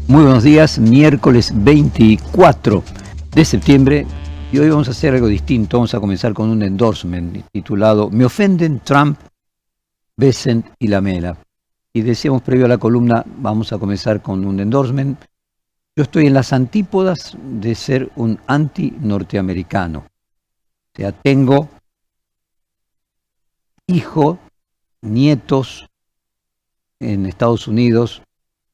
Muy buenos días, miércoles 24 de septiembre y hoy vamos a hacer algo distinto. Vamos a comenzar con un endorsement titulado "Me ofenden Trump, Bessent y Lamela". Y decíamos previo a la columna, vamos a comenzar con un endorsement. Yo estoy en las antípodas de ser un anti-norteamericano. O sea, tengo hijos, nietos en Estados Unidos,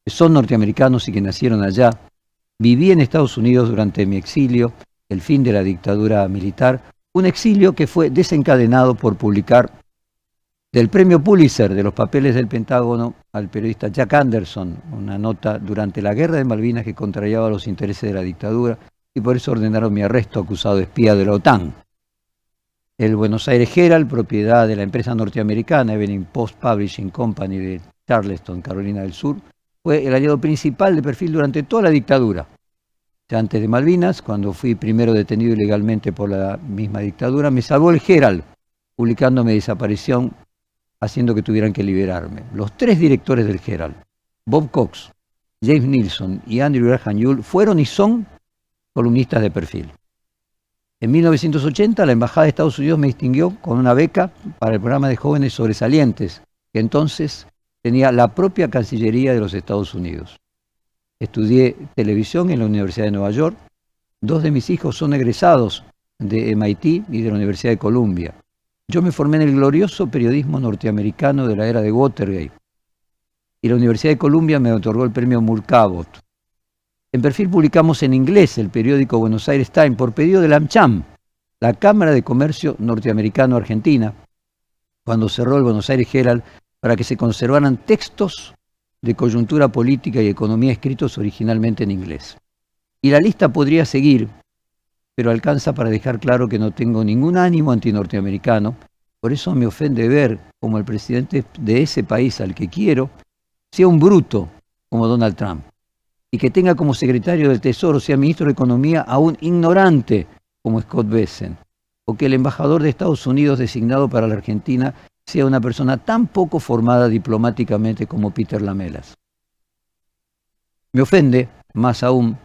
que son norteamericanos y que nacieron allá. Viví en Estados Unidos durante mi exilio, el fin de la dictadura militar, un exilio que fue desencadenado por publicar del premio Pulitzer de los papeles del Pentágono al periodista Jack Anderson, una nota durante la guerra de Malvinas que contrariaba los intereses de la dictadura, y por eso ordenaron mi arresto acusado de espía de la OTAN. El Buenos Aires Herald, propiedad de la empresa norteamericana Evening Post Publishing Company de Charleston, Carolina del Sur, fue el aliado principal de Perfil durante toda la dictadura. Ya antes de Malvinas, cuando fui primero detenido ilegalmente por la misma dictadura, me salvó el Herald, publicando mi desaparición, haciendo que tuvieran que liberarme. Los tres directores del Herald, Bob Cox, James Nilsson y Andrew Graham Yule, fueron y son columnistas de Perfil. En 1980, la Embajada de Estados Unidos me distinguió con una beca para el programa de jóvenes sobresalientes, que entonces tenía la propia Cancillería de los Estados Unidos. Estudié televisión en la Universidad de Nueva York. 2 de mis hijos son egresados de MIT y de la Universidad de Columbia. Yo me formé en el glorioso periodismo norteamericano de la era de Watergate. Y la Universidad de Columbia me otorgó el premio Moore Cabot. En Perfil publicamos en inglés el periódico Buenos Aires Times por pedido de la AmCham, la Cámara de Comercio Norteamericano-Argentina, cuando cerró el Buenos Aires Herald, para que se conservaran textos de coyuntura política y economía escritos originalmente en inglés. Y la lista podría seguir, pero alcanza para dejar claro que no tengo ningún ánimo antinorteamericano. Por eso me ofende ver como el presidente de ese país al que quiero sea un bruto como Donald Trump, y que tenga como secretario del Tesoro, sea ministro de Economía, a un ignorante como Scott Bessent, o que el embajador de Estados Unidos designado para la Argentina sea una persona tan poco formada diplomáticamente como Peter Lamelas. Me ofende, más aún,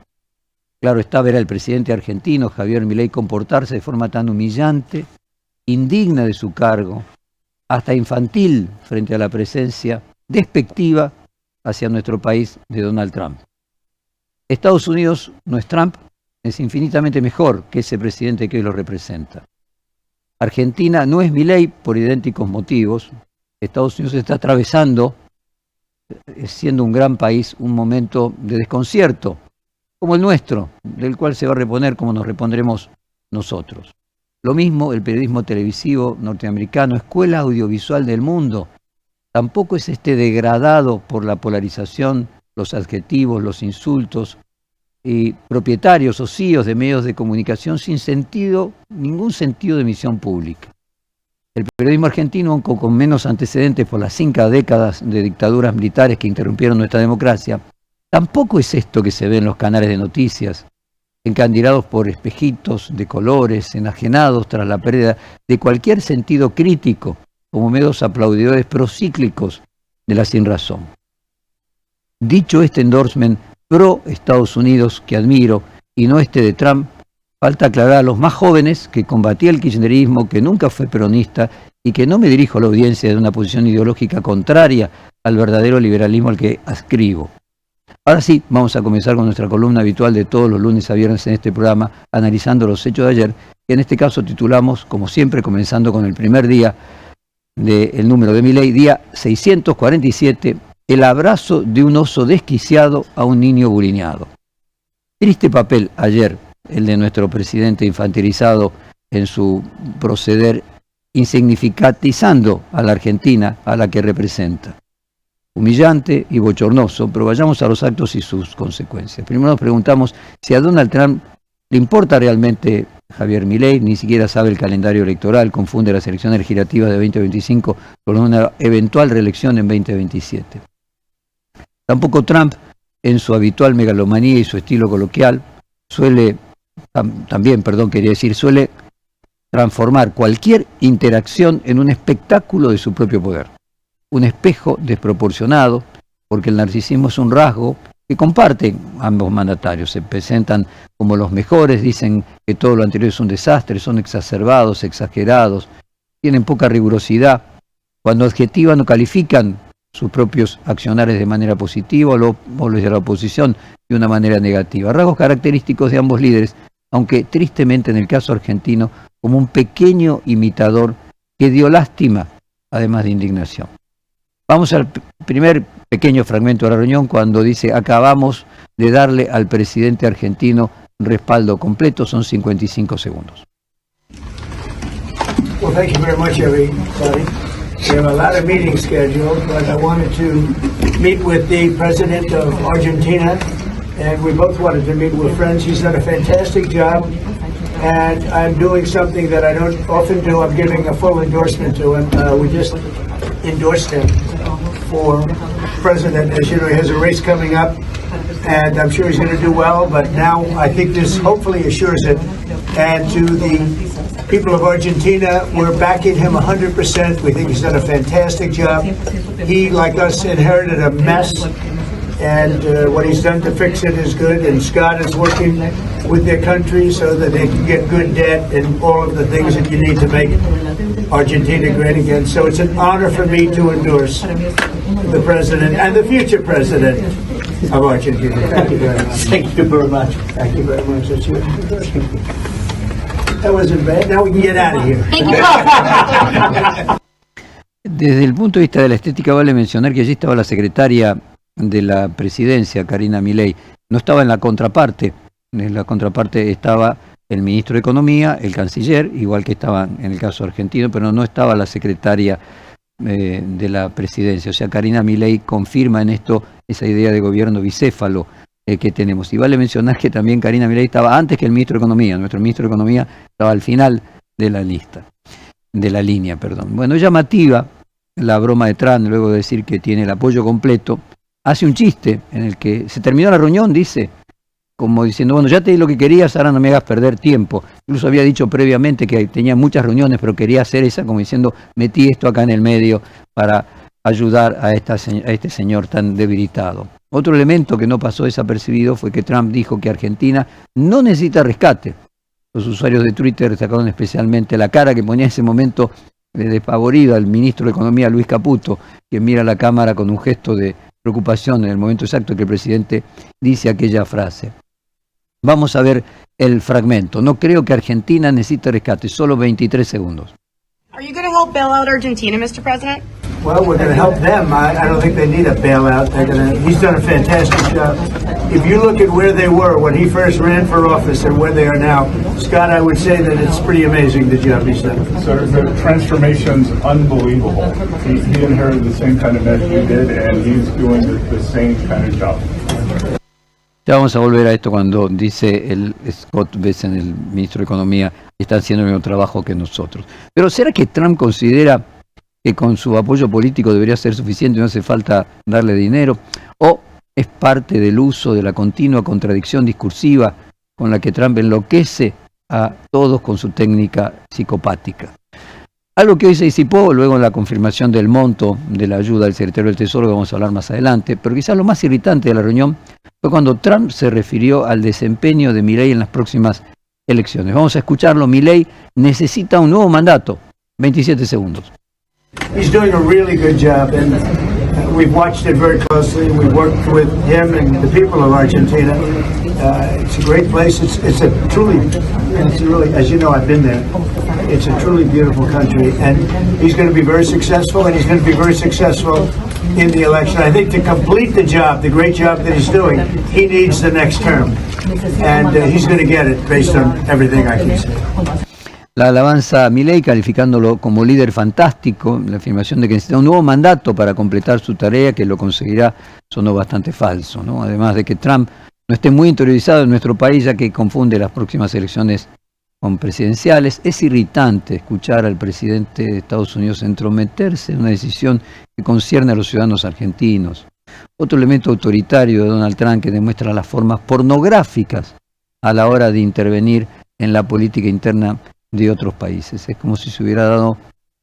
claro está, ver al presidente argentino, Javier Milei, comportarse de forma tan humillante, indigna de su cargo, hasta infantil frente a la presencia despectiva hacia nuestro país de Donald Trump. Estados Unidos no es Trump, es infinitamente mejor que ese presidente que hoy lo representa. Argentina no es Milei por idénticos motivos. Estados Unidos está atravesando, siendo un gran país, un momento de desconcierto, como el nuestro, del cual se va a reponer como nos repondremos nosotros. Lo mismo el periodismo televisivo norteamericano, escuela audiovisual del mundo, tampoco es degradado por la polarización, los adjetivos, los insultos, y propietarios o CEOs de medios de comunicación sin sentido, ningún sentido de misión pública. El periodismo argentino, aunque con menos antecedentes por las 5 décadas de dictaduras militares que interrumpieron nuestra democracia, tampoco es esto que se ve en los canales de noticias, encandilados por espejitos de colores, enajenados tras la pérdida de cualquier sentido crítico, como medios aplaudidores procíclicos de la sinrazón. Dicho este endorsement pro Estados Unidos que admiro y no de Trump, falta aclarar a los más jóvenes que combatía el kirchnerismo, que nunca fue peronista y que no me dirijo a la audiencia de una posición ideológica contraria al verdadero liberalismo al que adscribo. Ahora sí, vamos a comenzar con nuestra columna habitual de todos los lunes a viernes en este programa, analizando los hechos de ayer, que en este caso titulamos, como siempre, comenzando con el primer día del número de Milei, día 647, el abrazo de un oso desquiciado a un niño bulineado. Triste papel ayer el de nuestro presidente infantilizado en su proceder, insignificatizando a la Argentina a la que representa. Humillante y bochornoso, pero vayamos a los actos y sus consecuencias. Primero nos preguntamos si a Donald Trump le importa realmente Javier Milei, ni siquiera sabe el calendario electoral, confunde las elecciones legislativas de 2025 con una eventual reelección en 2027. Tampoco Trump, en su habitual megalomanía y su estilo coloquial, suele transformar cualquier interacción en un espectáculo de su propio poder. Un espejo desproporcionado, porque el narcisismo es un rasgo que comparten ambos mandatarios. Se presentan como los mejores, dicen que todo lo anterior es un desastre, son exacerbados, exagerados, tienen poca rigurosidad. Cuando adjetivan o califican sus propios accionares de manera positiva o los de la oposición de una manera negativa. Rasgos característicos de ambos líderes, aunque tristemente en el caso argentino como un pequeño imitador que dio lástima, además de indignación. Vamos al primer pequeño fragmento de la reunión cuando dice: acabamos de darle al presidente argentino respaldo completo. Son 55 segundos. Well, thank you very much, everybody. We have a lot of meetings scheduled, but I wanted to meet with the president of Argentina, and we both wanted to meet with friends. He's done a fantastic job, and I'm doing something that I don't often do. I'm giving a full endorsement to him. We just endorsed him for president. As you know, he has a race coming up, and I'm sure he's going to do well, but now I think this hopefully assures it. And to the people of Argentina, we're backing him 100%. We think he's done a fantastic job. He, like us, inherited a mess, and what he's done to fix it is good. And Scott is working with their country so that they can get good debt and all of the things that you need to make Argentina great again. So it's an honor for me to endorse the president and the future president of Argentina. Thank you very much. Thank you very much. Thank you very much. That's your That wasn't bad. Now we can get out of here. Desde el punto de vista de la estética vale mencionar que allí estaba la secretaria de la presidencia, Karina Milei. No estaba en la contraparte. En la contraparte estaba el ministro de Economía, el canciller, igual que estaba en el caso argentino, pero no estaba la secretaria de la presidencia. O sea, Karina Milei confirma en esto esa idea de gobierno bicéfalo que tenemos. Y vale mencionar que también Karina Milei estaba antes que el ministro de Economía. Nuestro ministro de Economía estaba al final de la línea. Bueno, es llamativa la broma de Trump, luego de decir que tiene el apoyo completo. Hace un chiste en el que se terminó la reunión, dice, como diciendo, bueno, ya te di lo que querías, ahora no me hagas perder tiempo. Incluso había dicho previamente que tenía muchas reuniones, pero quería hacer esa, como diciendo, metí esto acá en el medio para ayudar a este señor tan debilitado. Otro elemento que no pasó desapercibido fue que Trump dijo que Argentina no necesita rescate. Los usuarios de Twitter destacaron especialmente la cara que ponía en ese momento de despavorido al ministro de Economía, Luis Caputo, quien mira a la cámara con un gesto de preocupación en el momento exacto que el presidente dice aquella frase. Vamos a ver el fragmento. No creo que Argentina necesite rescate. Solo 23 segundos. Are you going to help bail out Argentina, Mr. President? Well, we're going to help them. I don't think they need a bailout. He's done a fantastic job. If you look at where they were when he first ran for office and where they are now, Scott, I would say that it's pretty amazing the job he's done. So the transformation's unbelievable. He inherited the same kind of mess we did, and he's doing the same kind of job. Ya vamos a volver a esto cuando dice el Scott Bessent, el ministro de Economía, que está haciendo el mismo trabajo que nosotros. Pero ¿será que Trump considera que con su apoyo político debería ser suficiente y no hace falta darle dinero? ¿O es parte del uso de la continua contradicción discursiva con la que Trump enloquece a todos con su técnica psicopática? Algo que hoy se disipó luego en la confirmación del monto de la ayuda del secretario del Tesoro, que vamos a hablar más adelante, pero quizás lo más irritante de la reunión fue cuando Trump se refirió al desempeño de Milei en las próximas elecciones. Vamos a escucharlo. Milei necesita un nuevo mandato. 27 segundos. He's doing a really good job, and we've watched it very closely. We worked with him and the people of Argentina. It's a great place. It's really, as you know, I've been there. It's a truly beautiful country, and he's going to be very successful, and he's going to be very successful in the election. I think to complete the job, the great job that he's doing, he needs the next term, and he's going to get it based on everything I can say. La alabanza a Milei, calificándolo como líder fantástico, la afirmación de que necesita un nuevo mandato para completar su tarea, que lo conseguirá, sonó bastante falso, ¿no? Además de que Trump no esté muy interiorizado en nuestro país, ya que confunde las próximas elecciones con presidenciales. Es irritante escuchar al presidente de Estados Unidos entrometerse en una decisión que concierne a los ciudadanos argentinos. Otro elemento autoritario de Donald Trump que demuestra las formas pornográficas a la hora de intervenir en la política interna de otros países. Es como si se hubiera dado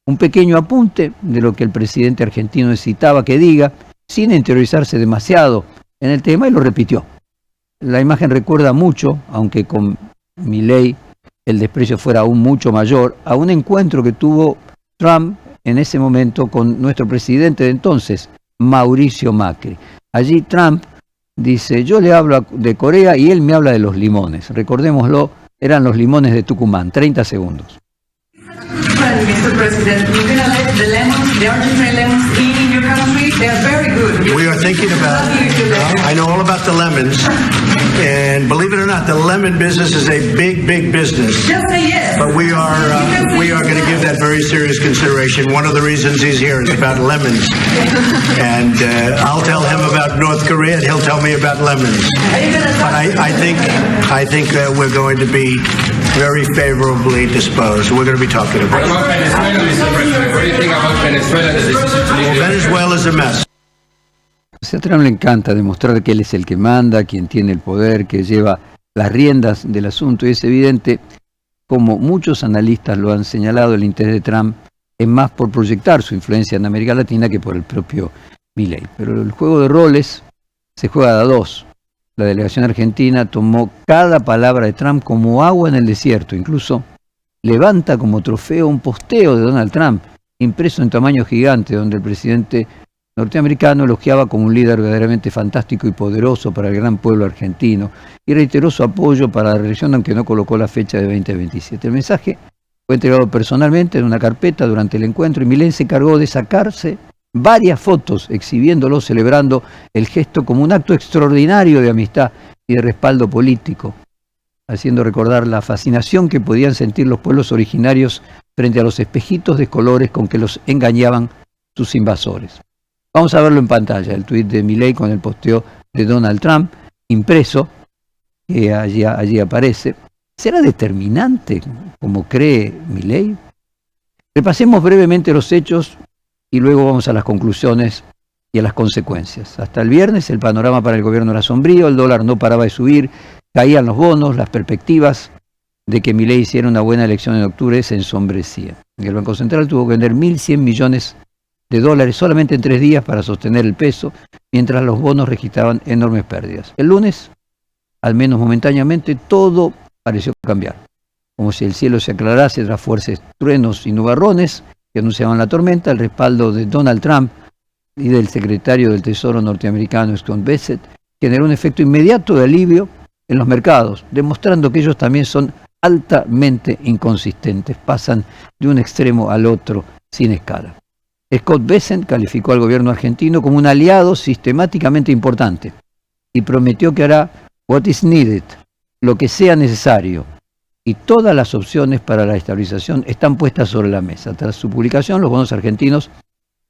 un pequeño apunte de lo que el presidente argentino necesitaba que diga, sin interiorizarse demasiado en el tema y lo repitió. La imagen recuerda mucho, aunque con Milei el desprecio fuera aún mucho mayor, a un encuentro que tuvo Trump en ese momento con nuestro presidente de entonces, Mauricio Macri. Allí Trump dice, yo le hablo de Corea y él me habla de los limones. Recordémoslo, eran los limones de Tucumán. 30 segundos. Mr. President, you're going to let the lemons, the Argentine lemons in your country, they're very good. We are thinking about, I know all about the lemons, and believe it or not, the lemon business is a big, big business. Just say yes. But we are going to give that very serious consideration. One of the reasons he's here is about lemons. And I'll tell him about North Korea, and he'll tell me about lemons. But I think we're going to be very favorably disposed. We're going to be talking about it. What about Venezuela, Mr. President? What do you think about Venezuela, the decision to leave? Well, Venezuela is a mess. A Trump le encanta demostrar que él es el que manda, quien tiene el poder, que lleva las riendas del asunto, y es evidente, como muchos analistas lo han señalado, el interés de Trump es más por proyectar su influencia en América Latina que por el propio Milei. Pero el juego de roles se juega de a dos. La delegación argentina tomó cada palabra de Trump como agua en el desierto, incluso levanta como trofeo un posteo de Donald Trump, impreso en tamaño gigante, donde el presidente norteamericano elogiaba como un líder verdaderamente fantástico y poderoso para el gran pueblo argentino y reiteró su apoyo para la reelección, aunque no colocó la fecha de 2027. El mensaje fue entregado personalmente en una carpeta durante el encuentro y Milei se encargó de sacarse varias fotos exhibiéndolo, celebrando el gesto como un acto extraordinario de amistad y de respaldo político, haciendo recordar la fascinación que podían sentir los pueblos originarios frente a los espejitos de colores con que los engañaban sus invasores. Vamos a verlo en pantalla, el tuit de Milei con el posteo de Donald Trump, impreso, que allí aparece. ¿Será determinante, como cree Milei? Repasemos brevemente los hechos y luego vamos a las conclusiones y a las consecuencias. Hasta el viernes el panorama para el gobierno era sombrío, el dólar no paraba de subir, caían los bonos, las perspectivas de que Milei hiciera una buena elección en octubre se ensombrecían. El Banco Central tuvo que vender 1.100 millones de dólares solamente en 3 días para sostener el peso, mientras los bonos registraban enormes pérdidas. El lunes, al menos momentáneamente, todo pareció cambiar, como si el cielo se aclarase tras fuertes truenos y nubarrones que anunciaban la tormenta. El respaldo de Donald Trump y del secretario del Tesoro norteamericano Scott Bessent generó un efecto inmediato de alivio en los mercados, demostrando que ellos también son altamente inconsistentes, pasan de un extremo al otro sin escala. Scott Bessent calificó al gobierno argentino como un aliado sistemáticamente importante y prometió que hará what is needed, lo que sea necesario, y todas las opciones para la estabilización están puestas sobre la mesa. Tras su publicación, los bonos argentinos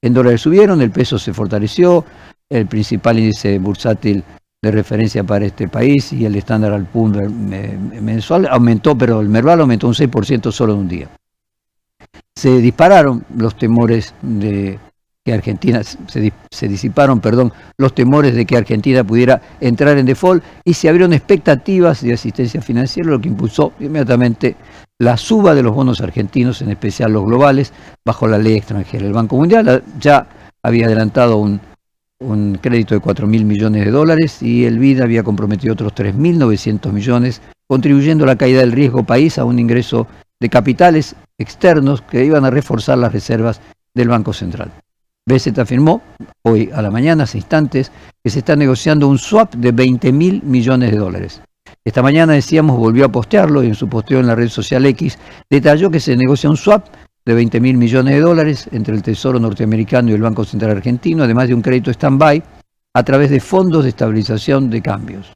en dólares subieron, el peso se fortaleció, el principal índice bursátil de referencia para este país y el Standard & Poor's mensual aumentó, pero el Merval aumentó un 6% solo en un día. Se dispararon los temores de que Argentina, se disiparon, los temores de que Argentina pudiera entrar en default y se abrieron expectativas de asistencia financiera, lo que impulsó inmediatamente la suba de los bonos argentinos, en especial los globales, bajo la ley extranjera. El Banco Mundial ya había adelantado un crédito de 4.000 millones de dólares y el BID había comprometido otros 3.900 millones, contribuyendo a la caída del riesgo país a un ingreso de capitales externos que iban a reforzar las reservas del Banco Central. Bessent afirmó hoy a la mañana, hace instantes, que se está negociando un swap de 20.000 millones de dólares. Esta mañana, decíamos, volvió a postearlo y en su posteo en la red social X detalló que se negocia un swap de 20.000 millones de dólares entre el Tesoro norteamericano y el Banco Central argentino, además de un crédito stand-by a través de fondos de estabilización de cambios.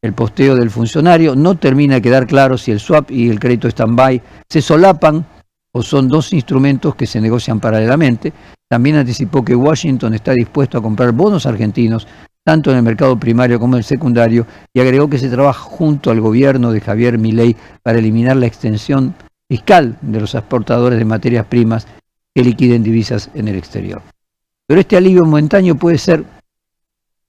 El posteo del funcionario no termina de quedar claro si el swap y el crédito stand-by se solapan o son dos instrumentos que se negocian paralelamente. También anticipó que Washington está dispuesto a comprar bonos argentinos, tanto en el mercado primario como en el secundario, y agregó que se trabaja junto al gobierno de Javier Milei para eliminar la extensión fiscal de los exportadores de materias primas que liquiden divisas en el exterior. Pero este alivio momentáneo puede ser,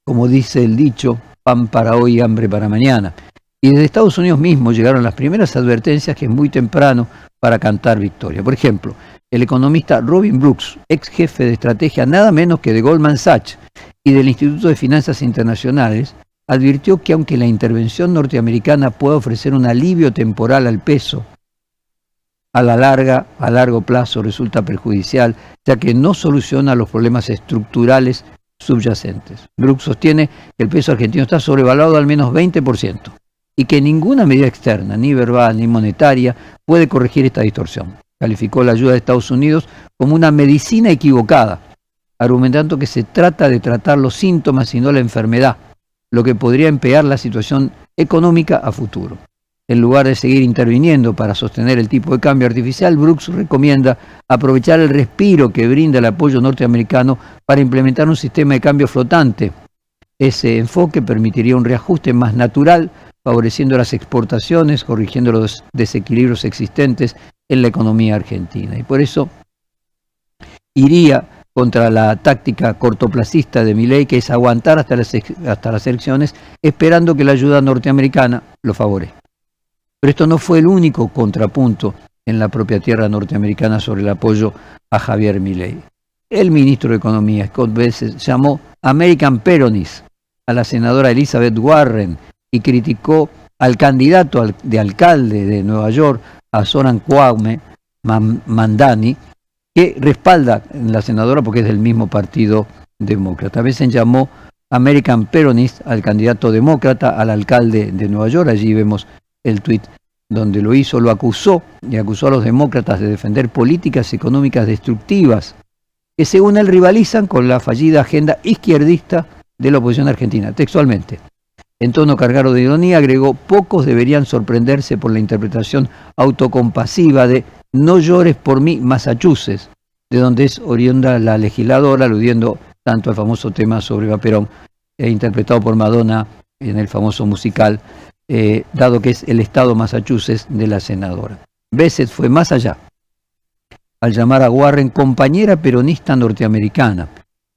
como dice el dicho, pan para hoy, hambre para mañana. Y desde Estados Unidos mismo llegaron las primeras advertencias que es muy temprano para cantar victoria. Por ejemplo, el economista Robin Brooks, ex jefe de estrategia nada menos que de Goldman Sachs y del Instituto de Finanzas Internacionales, advirtió que aunque la intervención norteamericana pueda ofrecer un alivio temporal al peso, a largo plazo resulta perjudicial, ya que no soluciona los problemas estructurales subyacentes. Brooks sostiene que el peso argentino está sobrevaluado al menos 20% y que ninguna medida externa, ni verbal ni monetaria, puede corregir esta distorsión. Calificó la ayuda de Estados Unidos como una medicina equivocada, argumentando que se trata de tratar los síntomas y no la enfermedad, lo que podría empeorar la situación económica a futuro. En lugar de seguir interviniendo para sostener el tipo de cambio artificial, Brooks recomienda aprovechar el respiro que brinda el apoyo norteamericano para implementar un sistema de cambio flotante. Ese enfoque permitiría un reajuste más natural, favoreciendo las exportaciones, corrigiendo los desequilibrios existentes en la economía argentina. Y por eso iría contra la táctica cortoplacista de Milei, que es aguantar hasta las elecciones, esperando que la ayuda norteamericana lo favorezca. Pero esto no fue el único contrapunto en la propia tierra norteamericana sobre el apoyo a Javier Milei. El ministro de Economía, Scott Bessent, llamó American Peronist a la senadora Elizabeth Warren y criticó al candidato de alcalde de Nueva York, a Zoran Mamdani, que respalda a la senadora porque es del mismo partido demócrata. Bessent llamó American Peronist al candidato demócrata, al alcalde de Nueva York. Allí vemos el tuit donde lo hizo, lo acusó y acusó a los demócratas de defender políticas económicas destructivas que según él rivalizan con la fallida agenda izquierdista de la oposición argentina. Textualmente, en tono cargado de ironía, agregó: pocos deberían sorprenderse por la interpretación autocompasiva de "No llores por mí, Massachusetts", de donde es oriunda la legisladora, aludiendo tanto al famoso tema sobre Eva Perón, interpretado por Madonna en el famoso musical, dado que es el estado Massachusetts de la senadora. Bessent fue más allá al llamar a Warren compañera peronista norteamericana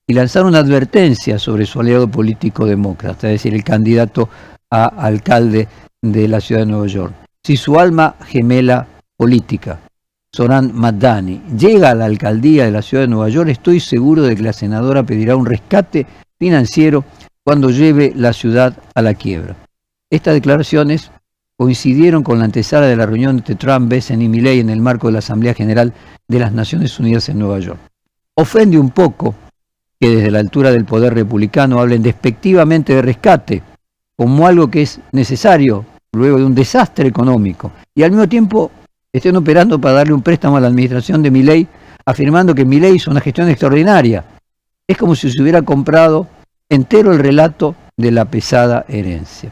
y lanzar una advertencia sobre su aliado político demócrata, es decir, el candidato a alcalde de la ciudad de Nueva York. Si su alma gemela política, Zoran Mamdani, llega a la alcaldía de la ciudad de Nueva York, estoy seguro de que la senadora pedirá un rescate financiero cuando lleve la ciudad a la quiebra. Estas declaraciones coincidieron con la antesala de la reunión entre Trump, Bessent y Milei en el marco de la Asamblea General de las Naciones Unidas en Nueva York. Ofende un poco que desde la altura del poder republicano hablen despectivamente de rescate como algo que es necesario luego de un desastre económico y al mismo tiempo estén operando para darle un préstamo a la administración de Milei, afirmando que Milei hizo una gestión extraordinaria. Es como si se hubiera comprado entero el relato de la pesada herencia.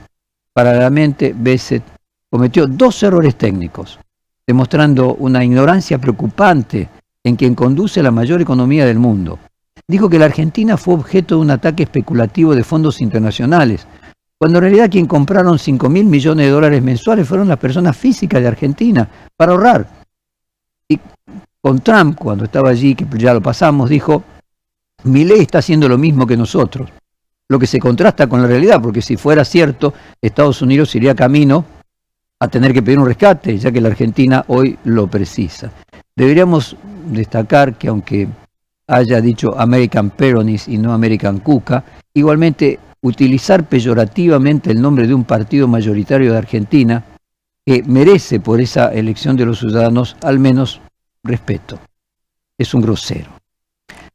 Paralelamente, Bessent cometió dos errores técnicos, demostrando una ignorancia preocupante en quien conduce la mayor economía del mundo. Dijo que la Argentina fue objeto de un ataque especulativo de fondos internacionales, cuando en realidad quien compraron 5.000 millones de dólares mensuales fueron las personas físicas de Argentina para ahorrar. Y con Trump, cuando estaba allí, que ya lo pasamos, dijo: Milei está haciendo lo mismo que nosotros. Lo que se contrasta con la realidad, porque si fuera cierto, Estados Unidos iría camino a tener que pedir un rescate, ya que la Argentina hoy lo precisa. Deberíamos destacar que aunque haya dicho American Peronist y no American Cuca, igualmente utilizar peyorativamente el nombre de un partido mayoritario de Argentina que merece por esa elección de los ciudadanos al menos respeto. Es un grosero.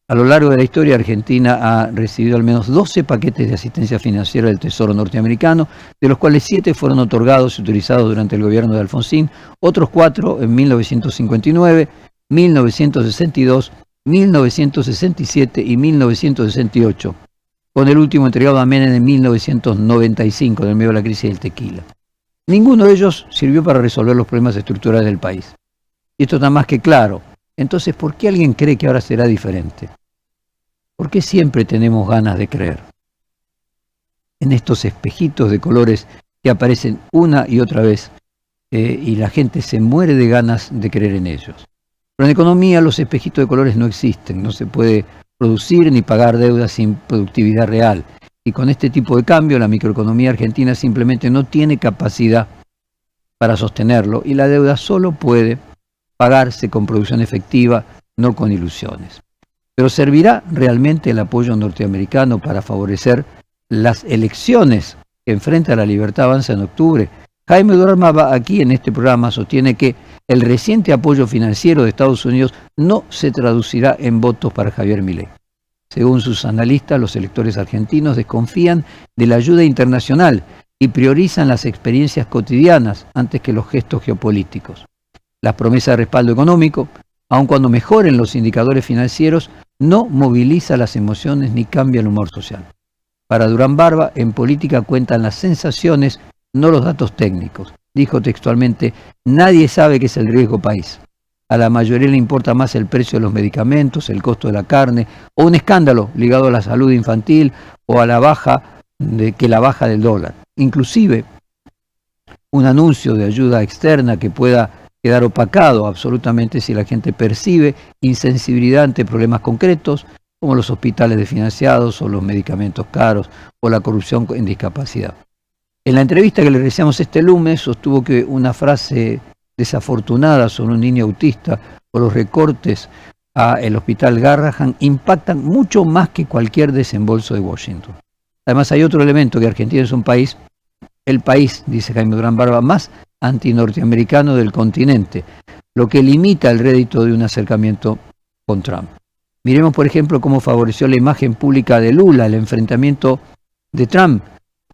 A lo largo de la historia, Argentina ha recibido al menos 12 paquetes de asistencia financiera del Tesoro norteamericano, de los cuales 7 fueron otorgados y utilizados durante el gobierno de Alfonsín, otros 4 en 1959, 1962, 1967 y 1968, con el último entregado a Menem en 1995, en el medio de la crisis del tequila. Ninguno de ellos sirvió para resolver los problemas estructurales del país. Y esto está más que claro. Entonces, ¿por qué alguien cree que ahora será diferente? ¿Por qué siempre tenemos ganas de creer en estos espejitos de colores que aparecen una y otra vez y la gente se muere de ganas de creer en ellos? Pero en economía los espejitos de colores no existen, no se puede producir ni pagar deudas sin productividad real. Y con este tipo de cambio la microeconomía argentina simplemente no tiene capacidad para sostenerlo y la deuda solo puede pagarse con producción efectiva, no con ilusiones. Pero ¿servirá realmente el apoyo norteamericano para favorecer las elecciones que enfrenta la Libertad Avanza en octubre? Jaime Durán Barba aquí en este programa sostiene que el reciente apoyo financiero de Estados Unidos no se traducirá en votos para Javier Milei. Según sus analistas, los electores argentinos desconfían de la ayuda internacional y priorizan las experiencias cotidianas antes que los gestos geopolíticos. Las promesas de respaldo económico, aun cuando mejoren los indicadores financieros, no moviliza las emociones ni cambia el humor social. Para Durán Barba, en política cuentan las sensaciones, no los datos técnicos. Dijo textualmente: nadie sabe qué es el riesgo país. A la mayoría le importa más el precio de los medicamentos, el costo de la carne, o un escándalo ligado a la salud infantil o a la baja del dólar. Inclusive, un anuncio de ayuda externa que pueda quedar opacado absolutamente si la gente percibe insensibilidad ante problemas concretos, como los hospitales desfinanciados o los medicamentos caros o la corrupción en discapacidad. En la entrevista que le realizamos este lunes sostuvo que una frase desafortunada sobre un niño autista o los recortes al hospital Garrahan impactan mucho más que cualquier desembolso de Washington. Además hay otro elemento, que Argentina es un país, el país, dice Jaime Durán Barba, más antinorteamericano del continente, lo que limita el rédito de un acercamiento con Trump. Miremos, por ejemplo, cómo favoreció la imagen pública de Lula el enfrentamiento de Trump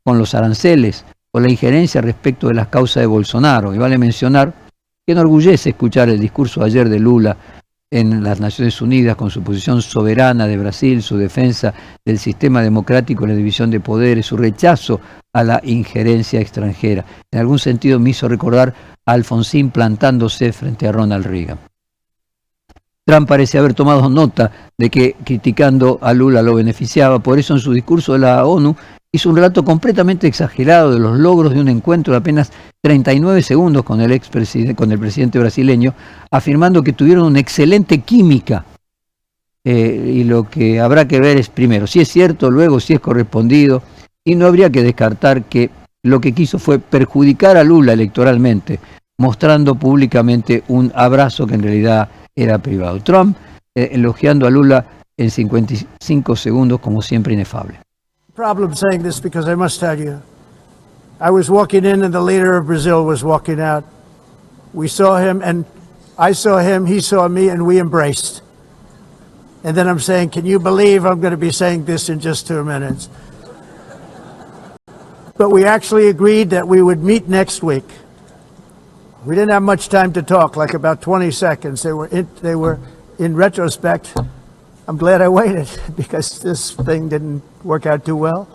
con los aranceles o la injerencia respecto de las causas de Bolsonaro. Y vale mencionar que enorgullece escuchar el discurso ayer de Lula en las Naciones Unidas con su posición soberana de Brasil, su defensa del sistema democrático y la división de poderes, su rechazo a la injerencia extranjera. En algún sentido me hizo recordar a Alfonsín plantándose frente a Ronald Reagan. Trump parece haber tomado nota de que criticando a Lula lo beneficiaba, por eso en su discurso de la ONU hizo un relato completamente exagerado de los logros de un encuentro de apenas 39 segundos con el presidente brasileño, afirmando que tuvieron una excelente química. Y lo que habrá que ver es, primero, si es cierto, luego si es correspondido, y no habría que descartar que lo que quiso fue perjudicar a Lula electoralmente, mostrando públicamente un abrazo que en realidad era privado. Trump elogiando a Lula en 55 segundos, como siempre, inefable. Problem saying this because I must tell you, I was walking in and the leader of Brazil was walking out. We saw him and I saw him, he saw me, and we embraced. And then I'm saying, can you believe I'm going to be saying this in just 2 minutes? But we actually agreed that we would meet next week. We didn't have much time to talk, like about 20 seconds. They were in retrospect, I'm glad I waited because this thing didn't work out too well.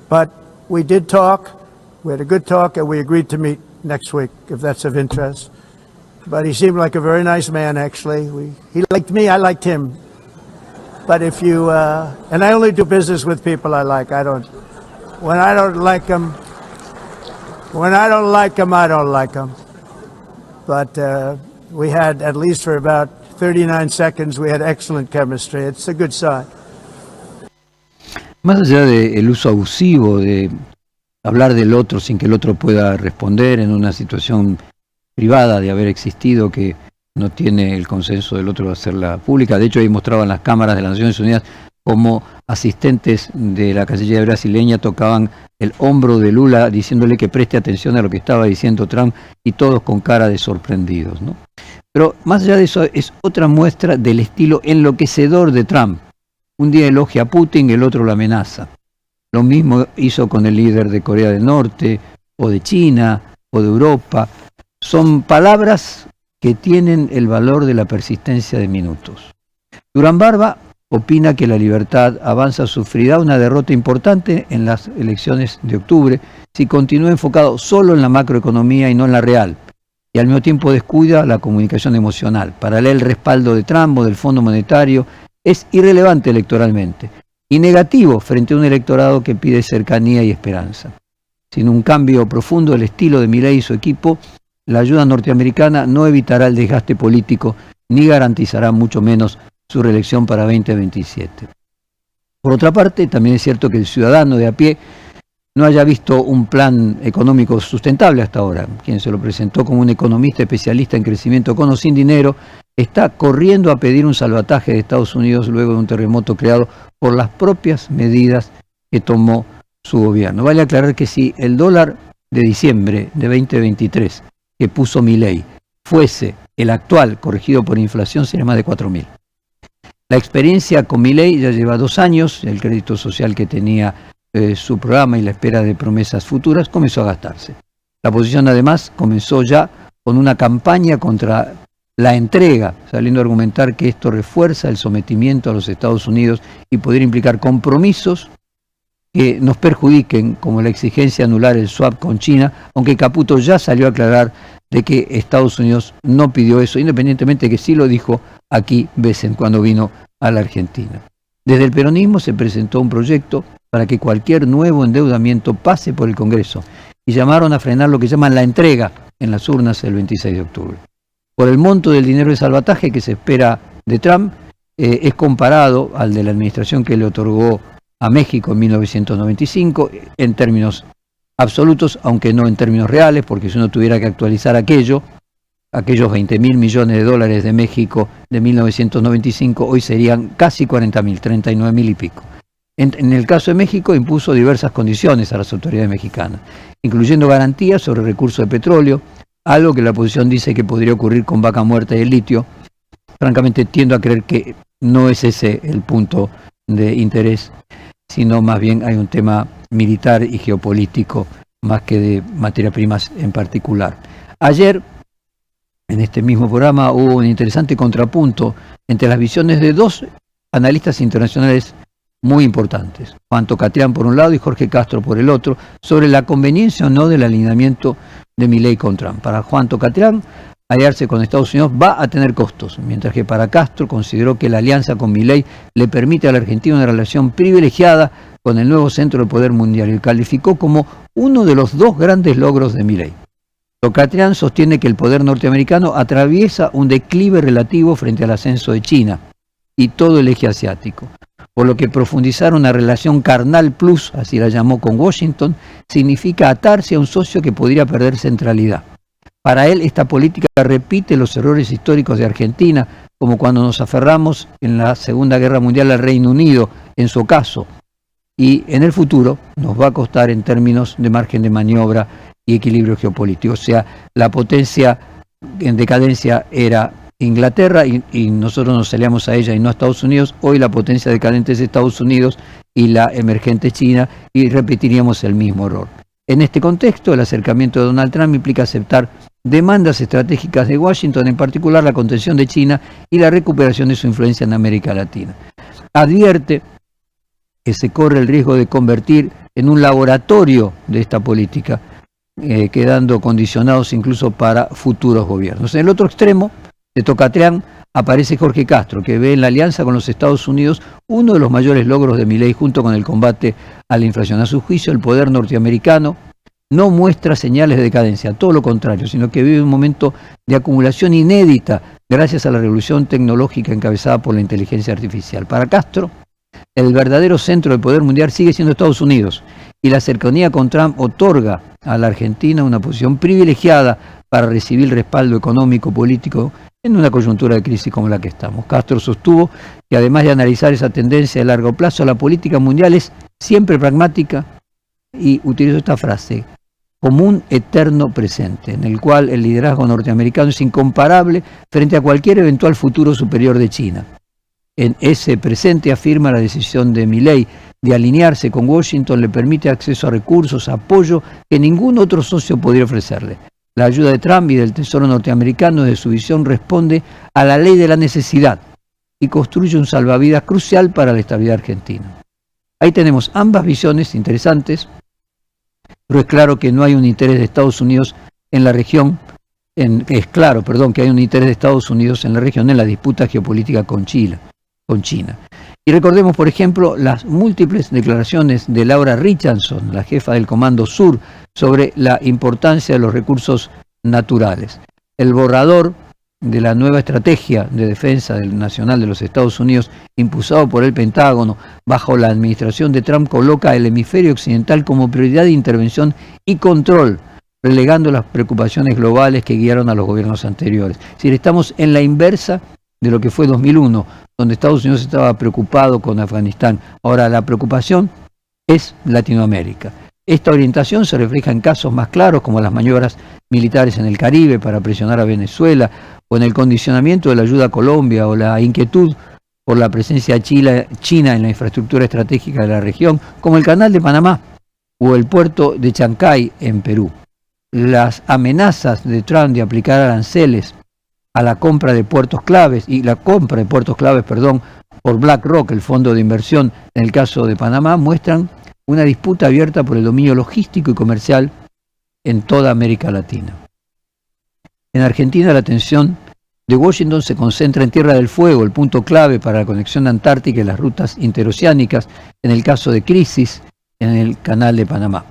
But we did talk, we had a good talk, and we agreed to meet next week, if that's of interest. But he seemed like a very nice man, actually. He liked me, I liked him. But if you, and I only do business with people I like. When I don't like them, I don't like them. But we had, at least for about 39 seconds, we had excellent chemistry. It's a good sign. Más allá del uso abusivo de hablar del otro sin que el otro pueda responder en una situación privada de haber existido que no tiene el consenso del otro de hacerla pública. De hecho, ahí mostraban las cámaras de las Naciones Unidas como asistentes de la Cancillería brasileña tocaban el hombro de Lula diciéndole que preste atención a lo que estaba diciendo Trump, y todos con cara de sorprendidos, ¿no? Pero más allá de eso, es otra muestra del estilo enloquecedor de Trump. Un día elogia a Putin, el otro lo amenaza. Lo mismo hizo con el líder de Corea del Norte, o de China, o de Europa. Son palabras que tienen el valor de la persistencia de minutos. Durán Barba opina que la Libertad Avanza sufrirá una derrota importante en las elecciones de octubre si continúa enfocado solo en la macroeconomía y no en la real, y al mismo tiempo descuida la comunicación emocional. Para él, el respaldo de Trump o del Fondo Monetario es irrelevante electoralmente y negativo frente a un electorado que pide cercanía y esperanza. Sin un cambio profundo del estilo de Milei y su equipo, la ayuda norteamericana no evitará el desgaste político ni garantizará mucho menos su reelección para 2027. Por otra parte, también es cierto que el ciudadano de a pie no haya visto un plan económico sustentable hasta ahora. Quien se lo presentó como un economista especialista en crecimiento con o sin dinero está corriendo a pedir un salvataje de Estados Unidos luego de un terremoto creado por las propias medidas que tomó su gobierno. Vale aclarar que si el dólar de diciembre de 2023 que puso Milei fuese el actual, corregido por inflación, sería más de 4.000. La experiencia con Milei ya lleva 2 años, el crédito social que tenía su programa y la espera de promesas futuras comenzó a gastarse. La oposición además comenzó ya con una campaña contra la entrega, saliendo a argumentar que esto refuerza el sometimiento a los Estados Unidos y podría implicar compromisos que nos perjudiquen, como la exigencia de anular el swap con China, aunque Caputo ya salió a aclarar de que Estados Unidos no pidió eso, independientemente de que sí lo dijo aquí Bessent cuando vino a la Argentina. Desde el peronismo se presentó un proyecto para que cualquier nuevo endeudamiento pase por el Congreso y llamaron a frenar lo que llaman la entrega en las urnas el 26 de octubre. Por el monto del dinero de salvataje que se espera de Trump, es comparado al de la administración que le otorgó a México en 1995 en términos absolutos, aunque no en términos reales, porque si uno tuviera que actualizar aquellos 20.000 millones de dólares de México de 1995, hoy serían casi 40.000, 39.000 y pico. En el caso de México impuso diversas condiciones a las autoridades mexicanas, incluyendo garantías sobre recursos de petróleo, algo que la oposición dice que podría ocurrir con Vaca Muerta y el litio. Francamente tiendo a creer que no es ese el punto de interés, sino más bien hay un tema militar y geopolítico más que de materias primas en particular. Ayer, en este mismo programa, hubo un interesante contrapunto entre las visiones de 2 analistas internacionales muy importantes, Juan Tocatrián por un lado y Jorge Castro por el otro, sobre la conveniencia o no del alineamiento de Milei con Trump. Para Juan Tocatrián, aliarse con Estados Unidos va a tener costos, mientras que para Castro consideró que la alianza con Milei le permite a la Argentina una relación privilegiada con el nuevo centro del poder mundial y calificó como uno de los 2 grandes logros de Milei. Tocatrián sostiene que el poder norteamericano atraviesa un declive relativo frente al ascenso de China y todo el eje asiático, por lo que profundizar una relación carnal plus, así la llamó, con Washington, significa atarse a un socio que podría perder centralidad. Para él, esta política repite los errores históricos de Argentina, como cuando nos aferramos en la Segunda Guerra Mundial al Reino Unido, en su caso, y en el futuro nos va a costar en términos de margen de maniobra y equilibrio geopolítico. O sea, la potencia en decadencia era Inglaterra y nosotros nos aliamos a ella y no a Estados Unidos. Hoy la potencia decadente es Estados Unidos y la emergente China, y repetiríamos el mismo error. En este contexto, el acercamiento de Donald Trump implica aceptar demandas estratégicas de Washington, en particular la contención de China y la recuperación de su influencia en América Latina. Advierte que se corre el riesgo de convertir en un laboratorio de esta política, quedando condicionados incluso para futuros gobiernos. En el otro extremo de Tocatrián aparece Jorge Castro, que ve en la alianza con los Estados Unidos uno de los mayores logros de Milei junto con el combate a la inflación. A su juicio, el poder norteamericano no muestra señales de decadencia, todo lo contrario, sino que vive un momento de acumulación inédita gracias a la revolución tecnológica encabezada por la inteligencia artificial. Para Castro, el verdadero centro del poder mundial sigue siendo Estados Unidos, y la cercanía con Trump otorga a la Argentina una posición privilegiada para recibir respaldo económico, político, en una coyuntura de crisis como la que estamos. Castro sostuvo que además de analizar esa tendencia a largo plazo, la política mundial es siempre pragmática, y utilizó esta frase, como un eterno presente, en el cual el liderazgo norteamericano es incomparable frente a cualquier eventual futuro superior de China. En ese presente, afirma, la decisión de Milei de alinearse con Washington le permite acceso a recursos, apoyo que ningún otro socio podría ofrecerle. La ayuda de Trump y del Tesoro norteamericano, desde su visión, responde a la ley de la necesidad y construye un salvavidas crucial para la estabilidad argentina. Ahí tenemos ambas visiones interesantes, pero es claro que no hay un interés de Estados Unidos en la región, que hay un interés de Estados Unidos en la región en la disputa geopolítica con China. Y recordemos, por ejemplo, las múltiples declaraciones de Laura Richardson, la jefa del Comando Sur, sobre la importancia de los recursos naturales. El borrador de la nueva estrategia de defensa nacional de los Estados Unidos, impulsado por el Pentágono bajo la administración de Trump, coloca el hemisferio occidental como prioridad de intervención y control relegando las preocupaciones globales que guiaron a los gobiernos anteriores. Es decir, estamos en la inversa de lo que fue 2001, donde Estados Unidos estaba preocupado con Afganistán. Ahora la preocupación es Latinoamérica. Esta orientación se refleja en casos más claros como las maniobras militares en el Caribe para presionar a Venezuela, o en el condicionamiento de la ayuda a Colombia, o la inquietud por la presencia china en la infraestructura estratégica de la región, como el Canal de Panamá o el puerto de Chancay en Perú. Las amenazas de Trump de aplicar aranceles a la compra de puertos claves, por BlackRock, el fondo de inversión en el caso de Panamá, muestran una disputa abierta por el dominio logístico y comercial en toda América Latina. En Argentina la atención de Washington se concentra en Tierra del Fuego, el punto clave para la conexión antártica y las rutas interoceánicas en el caso de crisis en el Canal de Panamá.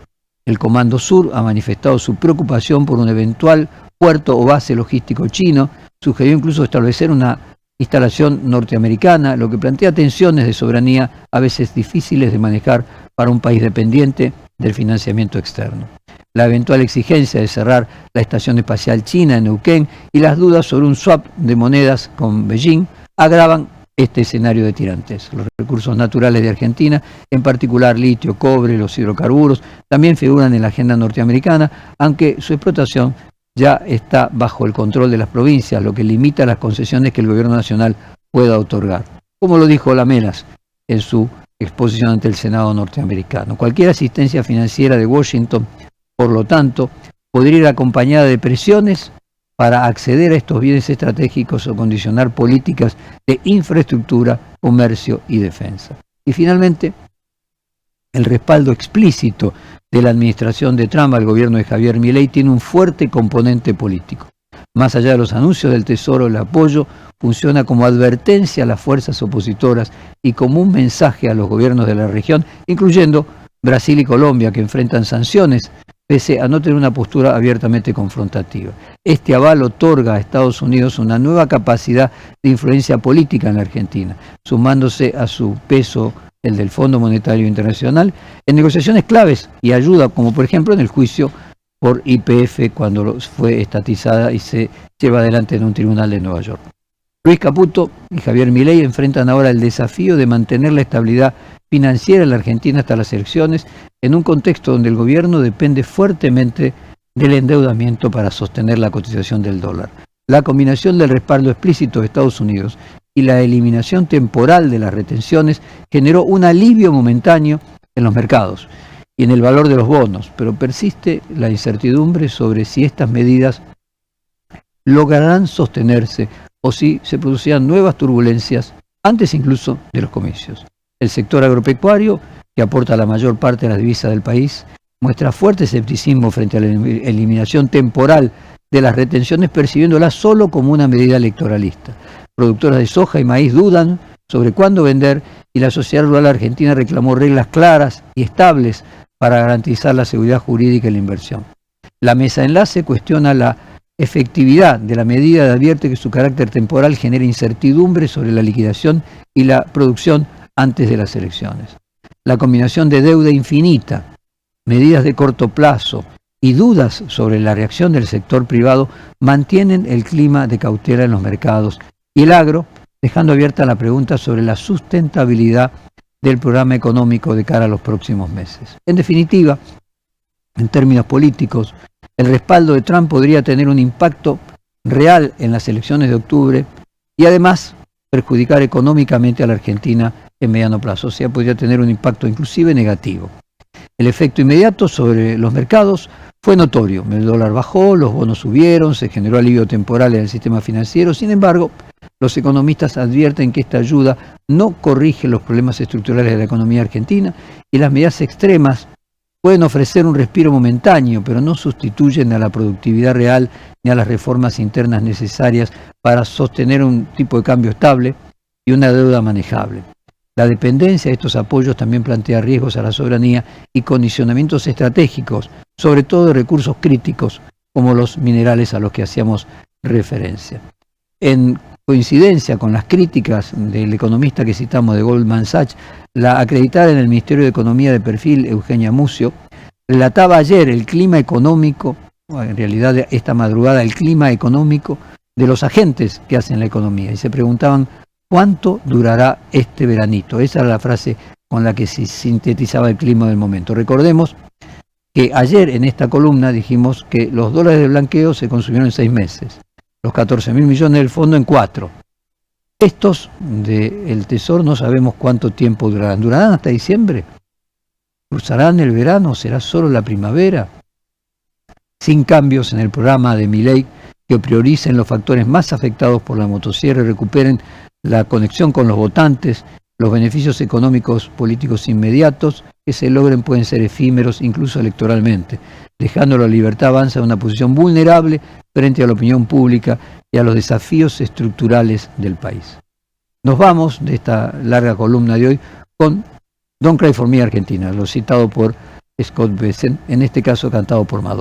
El Comando Sur ha manifestado su preocupación por un eventual puerto o base logístico chino, sugirió incluso establecer una instalación norteamericana, lo que plantea tensiones de soberanía a veces difíciles de manejar para un país dependiente del financiamiento externo. La eventual exigencia de cerrar la estación espacial china en Neuquén y las dudas sobre un swap de monedas con Beijing agravan este escenario de tirantes. Los recursos naturales de Argentina, en particular litio, cobre, los hidrocarburos, también figuran en la agenda norteamericana, aunque su explotación ya está bajo el control de las provincias, lo que limita las concesiones que el gobierno nacional pueda otorgar. Como lo dijo Lamelas en su exposición ante el Senado norteamericano. Cualquier asistencia financiera de Washington, por lo tanto, podría ir acompañada de presiones para acceder a estos bienes estratégicos o condicionar políticas de infraestructura, comercio y defensa. Y finalmente, el respaldo explícito de la administración de Trump al gobierno de Javier Milei tiene un fuerte componente político. Más allá de los anuncios del Tesoro, el apoyo funciona como advertencia a las fuerzas opositoras y como un mensaje a los gobiernos de la región, incluyendo Brasil y Colombia, que enfrentan sanciones pese a no tener una postura abiertamente confrontativa. Este aval otorga a Estados Unidos una nueva capacidad de influencia política en la Argentina, sumándose a su peso, el del Fondo Monetario Internacional, en negociaciones claves y ayuda, como por ejemplo en el juicio por YPF cuando fue estatizada y se lleva adelante en un tribunal de Nueva York. Luis Caputo y Javier Milei enfrentan ahora el desafío de mantener la estabilidad financiera en la Argentina hasta las elecciones, en un contexto donde el gobierno depende fuertemente del endeudamiento para sostener la cotización del dólar. La combinación del respaldo explícito de Estados Unidos y la eliminación temporal de las retenciones generó un alivio momentáneo en los mercados y en el valor de los bonos, pero persiste la incertidumbre sobre si estas medidas lograrán sostenerse o si se producirán nuevas turbulencias antes incluso de los comicios. El sector agropecuario, que aporta la mayor parte de las divisas del país, muestra fuerte escepticismo frente a la eliminación temporal de las retenciones, percibiéndolas solo como una medida electoralista. Productoras de soja y maíz dudan sobre cuándo vender y la sociedad rural argentina reclamó reglas claras y estables para garantizar la seguridad jurídica y la inversión. La mesa de enlace cuestiona la efectividad de la medida y advierte que su carácter temporal genera incertidumbre sobre la liquidación y la producción antes de las elecciones. La combinación de deuda infinita, medidas de corto plazo y dudas sobre la reacción del sector privado mantienen el clima de cautela en los mercados y el agro, dejando abierta la pregunta sobre la sustentabilidad del programa económico de cara a los próximos meses. En definitiva, en términos políticos, el respaldo de Trump podría tener un impacto real en las elecciones de octubre y además perjudicar económicamente a la Argentina en mediano plazo, o sea, podría tener un impacto inclusive negativo. El efecto inmediato sobre los mercados fue notorio. El dólar bajó, los bonos subieron, se generó alivio temporal en el sistema financiero. Sin embargo, los economistas advierten que esta ayuda no corrige los problemas estructurales de la economía argentina y las medidas extremas pueden ofrecer un respiro momentáneo, pero no sustituyen a la productividad real ni a las reformas internas necesarias para sostener un tipo de cambio estable y una deuda manejable. La dependencia de estos apoyos también plantea riesgos a la soberanía y condicionamientos estratégicos, sobre todo de recursos críticos como los minerales a los que hacíamos referencia. En coincidencia con las críticas del economista que citamos de Goldman Sachs, la acreditada en el Ministerio de Economía de perfil, Eugenia Mucio, relataba ayer el clima económico en realidad esta madrugada, el clima económico de los agentes que hacen la economía. Y se preguntaban, ¿cuánto durará este veranito? Esa era la frase con la que se sintetizaba el clima del momento. Recordemos que ayer en esta columna dijimos que los dólares de blanqueo se consumieron en 6 meses, los 14.000 millones del fondo en 4. Estos del Tesoro no sabemos cuánto tiempo durarán. ¿Durarán hasta diciembre? ¿Cruzarán el verano? ¿Será solo la primavera? Sin cambios en el programa de Milei que prioricen los factores más afectados por la motosierra y recuperen la conexión con los votantes, los beneficios económicos políticos inmediatos que se logren pueden ser efímeros incluso electoralmente, dejando la libertad avanza en una posición vulnerable frente a la opinión pública y a los desafíos estructurales del país. Nos vamos de esta larga columna de hoy con Don't Cry for Me Argentina, lo citado por Scott Bessent, en este caso cantado por Madonna.